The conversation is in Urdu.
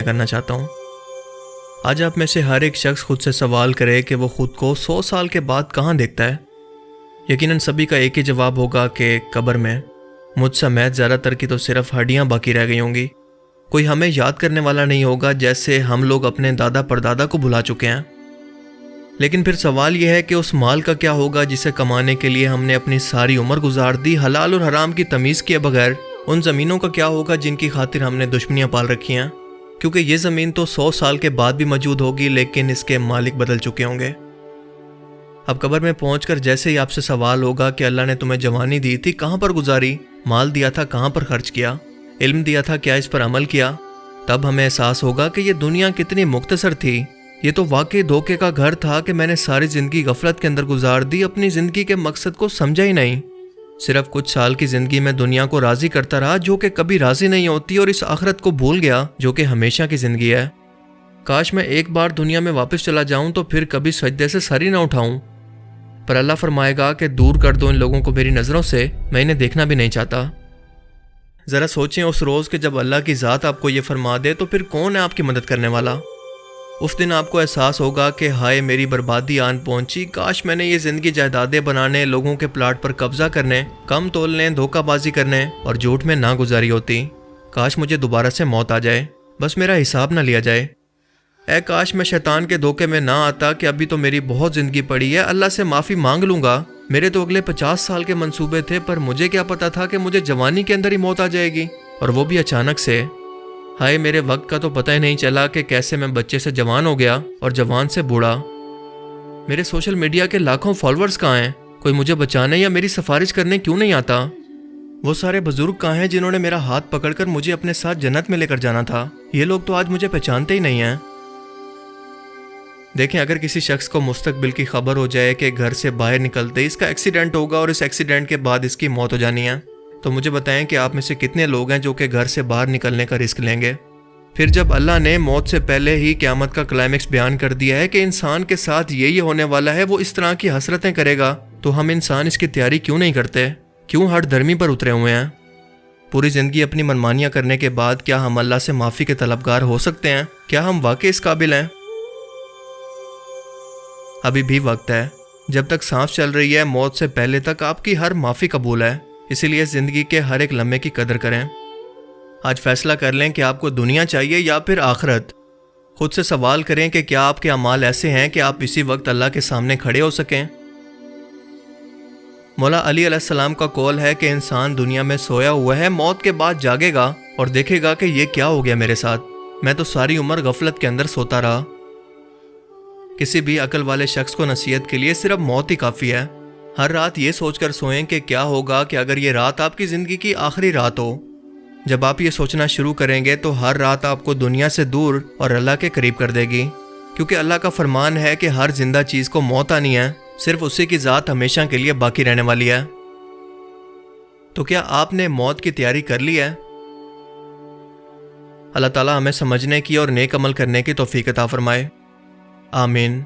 کرنا چاہتا ہوں۔ آج آپ میں سے ہر ایک شخص خود سے سوال کرے کہ وہ خود کو 100 سال کے بعد کہاں دیکھتا ہے۔ یقیناً سبھی کا ایک ہی جواب ہوگا کہ قبر میں۔ مجھ سمیت زیادہ تر کی تو صرف ہڈیاں باقی رہ گئی ہوں گی۔ کوئی ہمیں یاد کرنے والا نہیں ہوگا، جیسے ہم لوگ اپنے دادا پردادا کو بھلا چکے ہیں۔ لیکن پھر سوال یہ ہے کہ اس مال کا کیا ہوگا جسے کمانے کے لیے ہم نے اپنی ساری عمر گزار دی، حلال اور حرام کی تمیز کیے بغیر؟ ان زمینوں کا کیا ہوگا جن کی خاطر ہم نے دشمنیاں پال رکھی ہیں؟ کیونکہ یہ زمین تو 100 سال کے بعد بھی موجود ہوگی، لیکن اس کے مالک بدل چکے ہوں گے۔ اب قبر میں پہنچ کر جیسے ہی آپ سے سوال ہوگا کہ اللہ نے تمہیں جوانی دی تھی، کہاں پر گزاری؟ مال دیا تھا، کہاں پر خرچ کیا؟ علم دیا تھا، کیا اس پر عمل کیا؟ تب ہمیں احساس ہوگا کہ یہ دنیا کتنی مختصر تھی۔ یہ تو واقعی دھوکے کا گھر تھا کہ میں نے ساری زندگی غفلت کے اندر گزار دی، اپنی زندگی کے مقصد کو سمجھا ہی نہیں۔ صرف کچھ سال کی زندگی میں دنیا کو راضی کرتا رہا جو کہ کبھی راضی نہیں ہوتی، اور اس آخرت کو بھول گیا جو کہ ہمیشہ کی زندگی ہے۔ کاش میں ایک بار دنیا میں واپس چلا جاؤں تو پھر کبھی سجدے سے سر ہی نہ اٹھاؤں۔ پر اللہ فرمائے گا کہ دور کر دو ان لوگوں کو میری نظروں سے، میں انہیں دیکھنا بھی نہیں چاہتا۔ ذرا سوچیں اس روز کہ جب اللہ کی ذات آپ کو یہ فرما دے تو پھر کون ہے آپ کی مدد کرنے والا؟ اس دن آپ کو احساس ہوگا کہ ہائے میری بربادی آن پہنچی، کاش میں نے یہ زندگی جائیدادیں بنانے، لوگوں کے پلاٹ پر قبضہ کرنے، کم تولنے، دھوکہ بازی کرنے اور جھوٹ میں نہ گزاری ہوتی۔ کاش مجھے دوبارہ سے موت آ جائے، بس میرا حساب نہ لیا جائے۔ اے کاش میں شیطان کے دھوکے میں نہ آتا کہ ابھی تو میری بہت زندگی پڑی ہے، اللہ سے معافی مانگ لوں گا، میرے تو اگلے 50 سال کے منصوبے تھے، پر مجھے کیا پتا تھا کہ مجھے جوانی کے اندر ہی موت آ جائے گی، اور وہ بھی اچانک سے۔ ہائے میرے وقت کا تو پتہ ہی نہیں چلا کہ کیسے میں بچے سے جوان ہو گیا اور جوان سے بوڑھا۔ میرے سوشل میڈیا کے لاکھوں فالوورز کہاں ہیں؟ کوئی مجھے بچانے یا میری سفارش کرنے کیوں نہیں آتا؟ وہ سارے بزرگ کہاں ہیں جنہوں نے میرا ہاتھ پکڑ کر مجھے اپنے ساتھ جنت میں لے کر جانا تھا؟ یہ لوگ تو آج مجھے پہچانتے ہی نہیں ہیں۔ دیکھیں، اگر کسی شخص کو مستقبل کی خبر ہو جائے کہ گھر سے باہر نکلتے اس کا ایکسیڈنٹ ہوگا اور اس ایکسیڈنٹ کے بعد اس کی موت ہو جانی ہے، تو مجھے بتائیں کہ آپ میں سے کتنے لوگ ہیں جو کہ گھر سے باہر نکلنے کا رسک لیں گے؟ پھر جب اللہ نے موت سے پہلے ہی قیامت کا کلائمیکس بیان کر دیا ہے کہ انسان کے ساتھ یہی ہونے والا ہے، وہ اس طرح کی حسرتیں کرے گا، تو ہم انسان اس کی تیاری کیوں نہیں کرتے؟ کیوں ہٹ دھرمی پر اترے ہوئے ہیں؟ پوری زندگی اپنی منمانیاں کرنے کے بعد کیا ہم اللہ سے معافی کے طلبگار ہو سکتے ہیں؟ کیا ہم واقعی اس قابل ہیں؟ ابھی بھی وقت ہے، جب تک سانس چل رہی ہے، موت سے پہلے تک آپ کی ہر معافی قبول ہے، اسی لیے زندگی کے ہر ایک لمحے کی قدر کریں۔ آج فیصلہ کر لیں کہ آپ کو دنیا چاہیے یا پھر آخرت۔ خود سے سوال کریں کہ کیا آپ کے اعمال ایسے ہیں کہ آپ اسی وقت اللہ کے سامنے کھڑے ہو سکیں۔ مولا علی علیہ السلام کا قول ہے کہ انسان دنیا میں سویا ہوا ہے، موت کے بعد جاگے گا اور دیکھے گا کہ یہ کیا ہو گیا میرے ساتھ، میں تو ساری عمر غفلت کے اندر سوتا رہا۔ کسی بھی عقل والے شخص کو نصیحت کے لیے صرف موت ہی کافی ہے۔ ہر رات یہ سوچ کر سوئیں کہ کیا ہوگا کہ اگر یہ رات آپ کی زندگی کی آخری رات ہو۔ جب آپ یہ سوچنا شروع کریں گے تو ہر رات آپ کو دنیا سے دور اور اللہ کے قریب کر دے گی، کیونکہ اللہ کا فرمان ہے کہ ہر زندہ چیز کو موت آنی ہے، صرف اسی کی ذات ہمیشہ کے لیے باقی رہنے والی ہے۔ تو کیا آپ نے موت کی تیاری کر لی ہے؟ اللہ تعالیٰ ہمیں سمجھنے کی اور نیک عمل کرنے کی توفیق عطا فرمائے، آمین۔